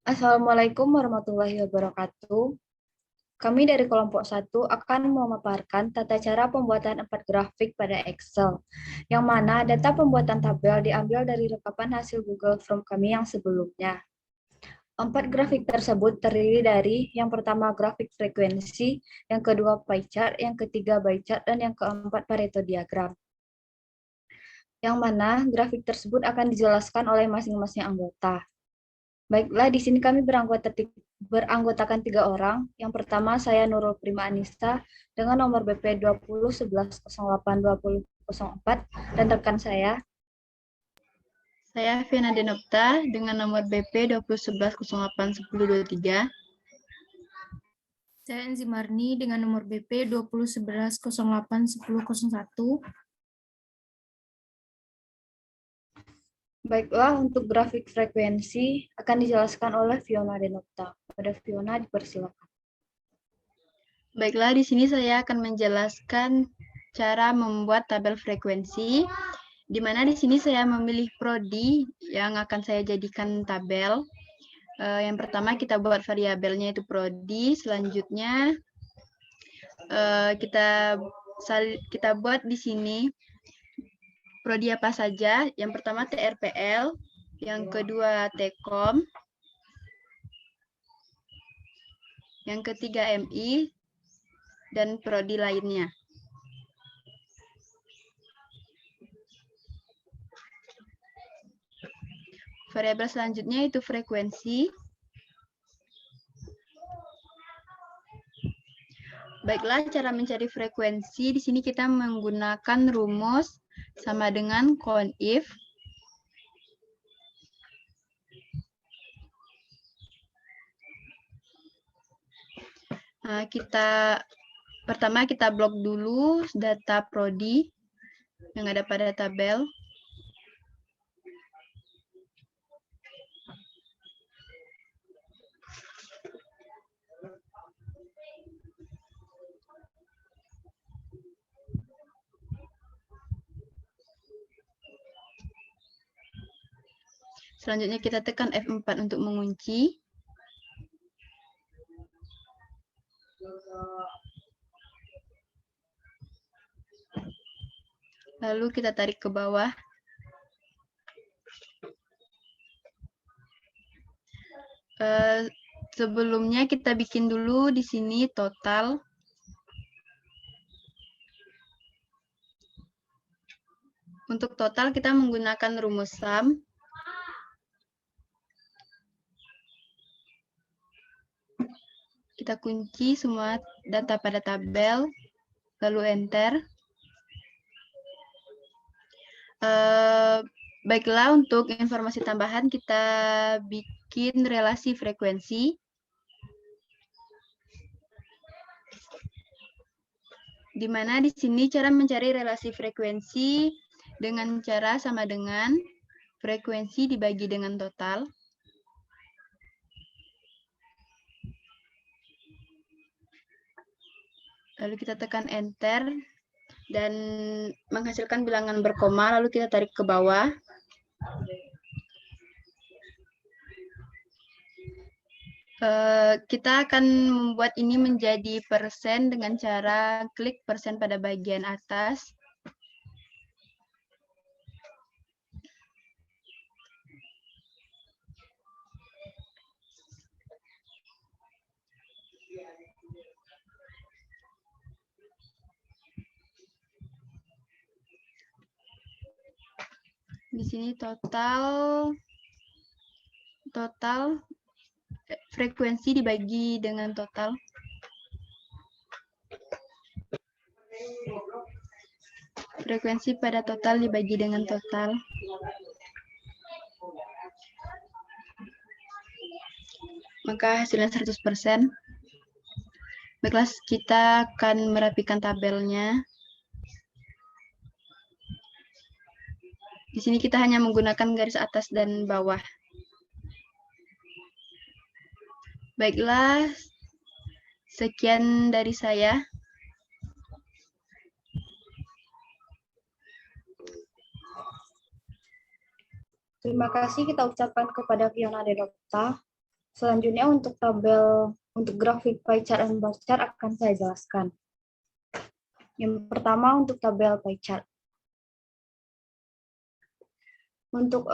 Assalamualaikum warahmatullahi wabarakatuh. Kami dari kelompok 1 akan memaparkan tata cara pembuatan 4 grafik pada Excel, yang mana data pembuatan tabel diambil dari rekapan hasil Google Form kami yang sebelumnya. 4 grafik tersebut terdiri dari yang pertama grafik frekuensi, yang kedua pie chart, yang ketiga bar chart, dan yang keempat Pareto diagram. Yang mana grafik tersebut akan dijelaskan oleh masing-masing anggota. Baiklah, di sini kami beranggotakan 3 orang. Yang pertama, saya Nurul Prima Anissa dengan nomor BP 2011082004 dan rekan saya. Saya Viana Denopta dengan nomor BP 2011081023. Saya Enzi Marni dengan nomor BP 2011081001. Baiklah, untuk grafik frekuensi akan dijelaskan oleh Fiona Denopta. Pada Fiona, dipersilakan. Baiklah, di sini saya akan menjelaskan cara membuat tabel frekuensi, di mana di sini saya memilih prodi yang akan saya jadikan tabel. Yang pertama kita buat variabelnya itu prodi, selanjutnya kita buat di sini prodi apa saja. Yang pertama TRPL, yang kedua Tkom, yang ketiga MI, dan prodi lainnya. Variabel selanjutnya itu frekuensi. Baiklah, cara mencari frekuensi di sini kita menggunakan rumus sama dengan CONIF. Nah, pertama kita blok dulu data prodi yang ada pada tabel. Selanjutnya kita tekan F4 untuk mengunci. Lalu kita tarik ke bawah. Sebelumnya kita bikin dulu di sini total. Untuk total kita menggunakan rumus sum. Kita kunci semua data pada tabel, lalu enter. Baiklah, untuk informasi tambahan kita bikin relasi frekuensi. Di mana di sini cara mencari relasi frekuensi dengan cara sama dengan frekuensi dibagi dengan total. Lalu kita tekan enter dan menghasilkan bilangan berkoma, lalu kita tarik ke bawah. Kita akan membuat ini menjadi persen dengan cara klik persen pada bagian atas. Di sini total frekuensi dibagi dengan total. Frekuensi pada total dibagi dengan total. Maka hasilnya 100%. Baiklah, kita akan merapikan tabelnya. Di sini kita hanya menggunakan garis atas dan bawah. Baiklah, sekian dari saya. Terima kasih kita ucapkan kepada Fiona Denopta. Selanjutnya untuk grafik pie chart dan bar chart akan saya jelaskan. Yang pertama untuk tabel pie chart. Untuk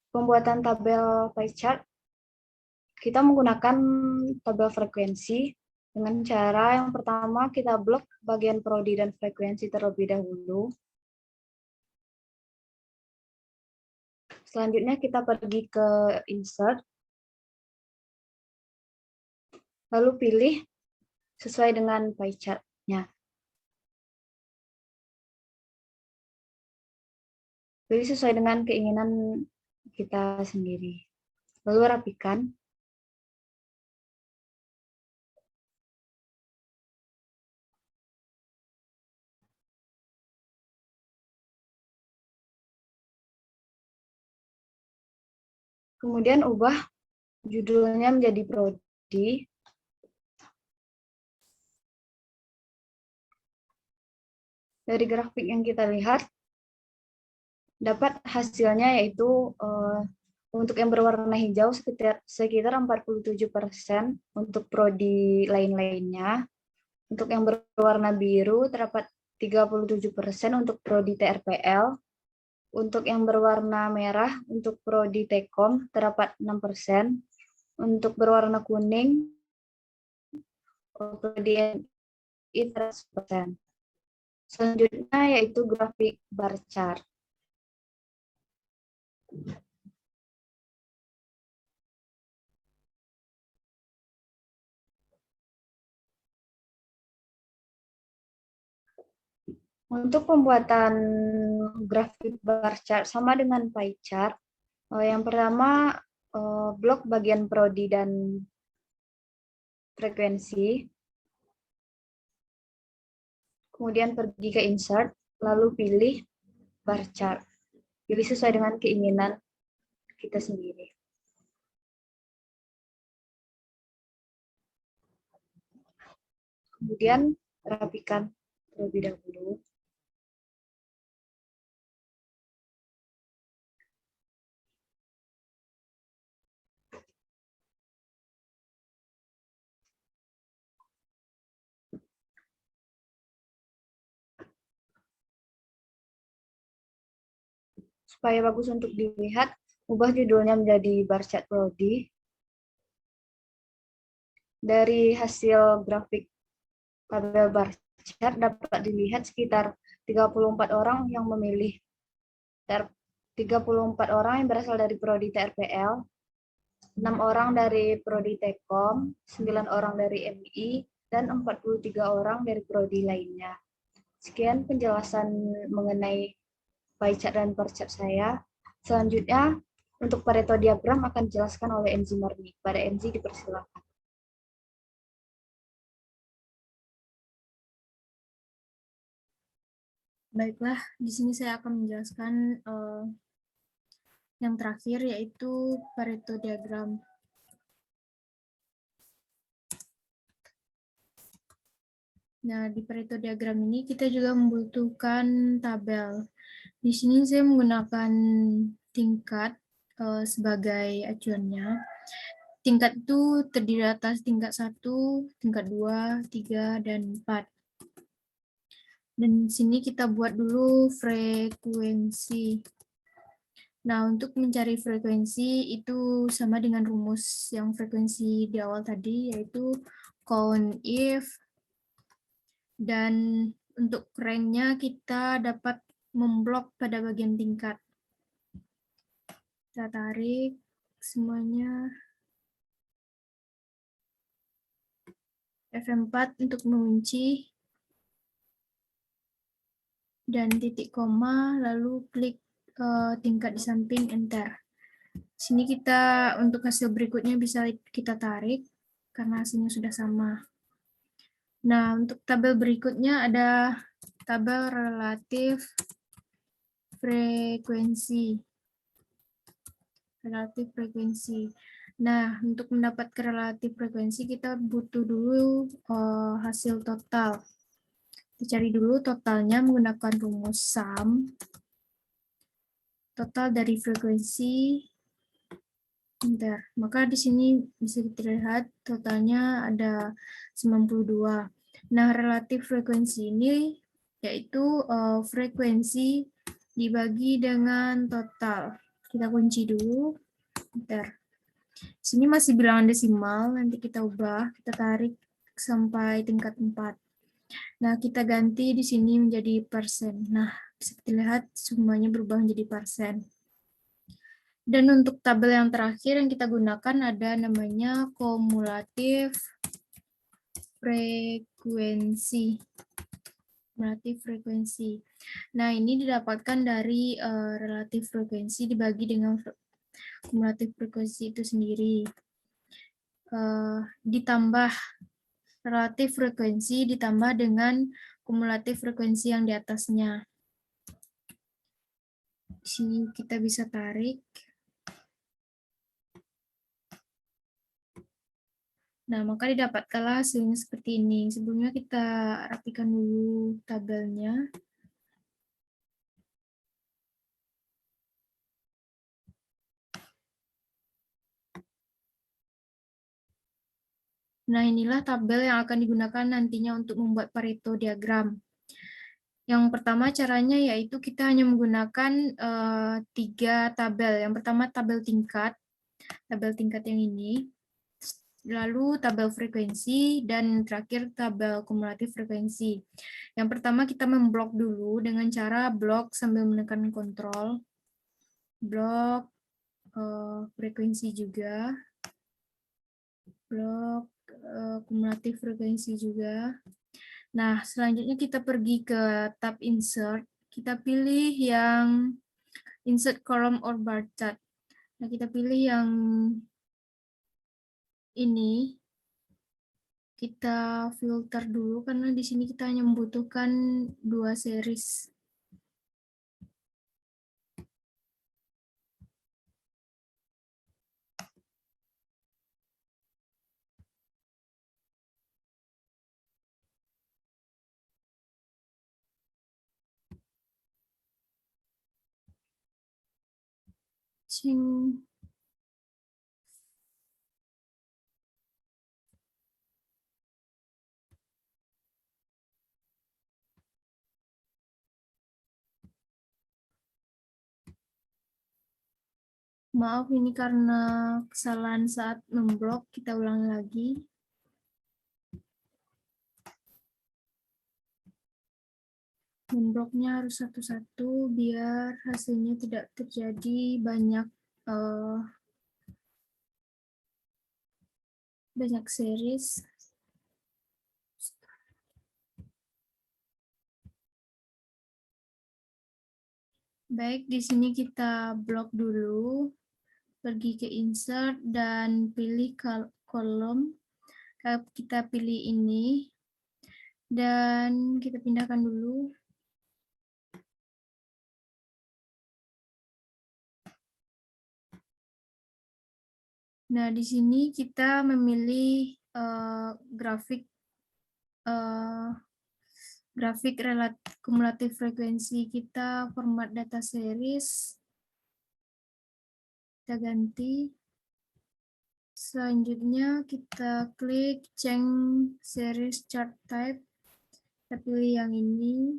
pembuatan tabel pie chart, kita menggunakan tabel frekuensi dengan cara yang pertama kita blok bagian prodi dan frekuensi terlebih dahulu. Selanjutnya kita pergi ke insert, lalu pilih sesuai dengan pie chart-nya. Pilih sesuai dengan keinginan kita sendiri. Lalu rapikan. Kemudian ubah judulnya menjadi prodi. Dari grafik yang kita lihat, dapat hasilnya yaitu untuk yang berwarna hijau sekitar 47% untuk prodi lain-lainnya. Untuk yang berwarna biru terdapat 37% untuk prodi TRPL. Untuk yang berwarna merah untuk prodi Tekom terdapat 6%. Untuk berwarna kuning prodi MI 100%. Selanjutnya yaitu grafik bar chart. Untuk pembuatan grafik bar chart sama dengan pie chart, yang pertama blok bagian prodi dan frekuensi. Kemudian pergi ke insert, lalu pilih bar chart. Pilih sesuai dengan keinginan kita sendiri. Kemudian rapikan terlebih dahulu. Supaya bagus untuk dilihat, ubah judulnya menjadi bar chart prodi. Dari hasil grafik tabel bar chart dapat dilihat sekitar 34 orang yang memilih 34 orang yang berasal dari prodi TRPL, 6 orang dari prodi Tekom, 9 orang dari MI, dan 43 orang dari prodi lainnya. Sekian penjelasan mengenai pie chart dan bar chart saya. Selanjutnya, untuk Pareto diagram akan dijelaskan oleh Enzi Marni. Pada Enzi dipersilakan. Baiklah, di sini saya akan menjelaskan yang terakhir, yaitu Pareto diagram. Nah, di Pareto diagram ini kita juga membutuhkan tabel. Di sini saya menggunakan tingkat sebagai acuannya. Tingkat itu terdiri atas tingkat 1, tingkat 2, 3, dan 4. Dan di sini kita buat dulu frekuensi. Nah, untuk mencari frekuensi itu sama dengan rumus yang frekuensi di awal tadi, yaitu count if. Dan untuk rank-nya kita dapat memblok pada bagian tingkat. Kita tarik semuanya. F4 untuk mengunci. Dan titik koma, lalu klik tingkat di samping, enter. Sini kita untuk hasil berikutnya bisa kita tarik, karena hasilnya sudah sama. Nah, untuk tabel berikutnya ada tabel relatif frekuensi. Relatif frekuensi. Nah, untuk mendapatkan relatif frekuensi, kita butuh dulu hasil total. Kita cari dulu totalnya menggunakan rumus sum. Total dari frekuensi Bentar. Maka di sini bisa dilihat totalnya ada 92. Nah, relatif frekuensi ini yaitu frekuensi dibagi dengan total. Kita kunci dulu. Bentar. Sini masih bilangan desimal, nanti kita ubah, kita tarik sampai tingkat 4. Nah, kita ganti di sini menjadi persen. Nah, bisa dilihat semuanya berubah menjadi persen. Dan untuk tabel yang terakhir yang kita gunakan ada namanya kumulatif frekuensi. Kumulatif frekuensi. Nah, ini didapatkan dari relatif frekuensi dibagi dengan kumulatif frekuensi itu sendiri. Ditambah relatif frekuensi ditambah dengan kumulatif frekuensi yang di atasnya. Di sini kita bisa tarik. Nah, maka didapatkanlah hasilnya seperti ini. Sebelumnya kita rapikan dulu tabelnya. Nah, inilah tabel yang akan digunakan nantinya untuk membuat Pareto diagram. Yang pertama caranya yaitu kita hanya menggunakan 3 tabel. Yang pertama tabel tingkat yang ini. Lalu tabel frekuensi, dan terakhir tabel kumulatif frekuensi. Yang pertama kita memblok dulu dengan cara blok sambil menekan kontrol. Blok frekuensi juga. Blok kumulatif frekuensi juga. Nah, selanjutnya kita pergi ke tab insert. Kita pilih yang insert column or bar chart. Nah, kita pilih yang ini. Kita filter dulu karena di sini kita hanya membutuhkan 2 series. Cing. Maaf, ini karena kesalahan saat memblok, kita ulang lagi. Membloknya harus satu-satu biar hasilnya tidak terjadi banyak series. Baik, di sini kita blok dulu. Pergi ke insert dan pilih kolom. Kita pilih ini. Dan kita pindahkan dulu. Nah, di sini kita memilih grafik kumulatif frekuensi kita, format data series. Kita ganti. Selanjutnya kita klik change series chart type. Kita pilih yang ini.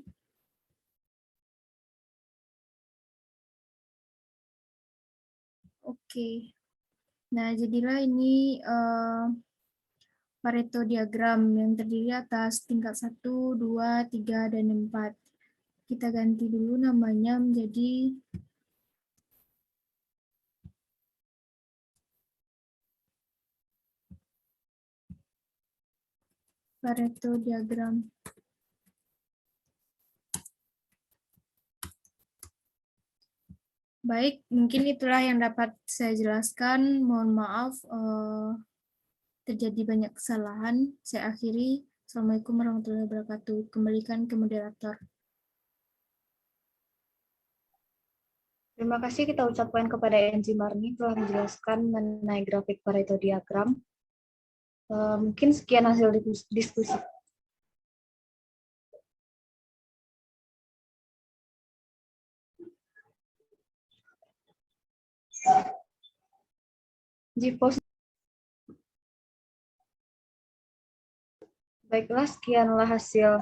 Oke. Nah, jadilah ini Pareto diagram yang terdiri atas tingkat 1, 2, 3, dan 4. Kita ganti dulu namanya menjadi Pareto diagram. Baik, mungkin itulah yang dapat saya jelaskan. Mohon maaf terjadi banyak kesalahan. Saya akhiri. Assalamualaikum warahmatullahi wabarakatuh. Kembalikan ke moderator. Terima kasih kita ucapkan kepada Enzi Marni telah menjelaskan mengenai grafik Pareto diagram. Mungkin sekian hasil diskusi. GPOS. Baiklah, sekianlah hasil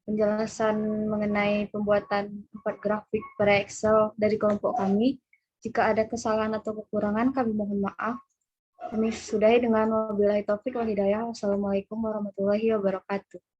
penjelasan mengenai pembuatan 4 grafik pada Excel dari kelompok kami. Jika ada kesalahan atau kekurangan, kami mohon maaf. Kami sudahi dengan wabillahi taufik wal hidayah. Wassalamualaikum warahmatullahi wabarakatuh.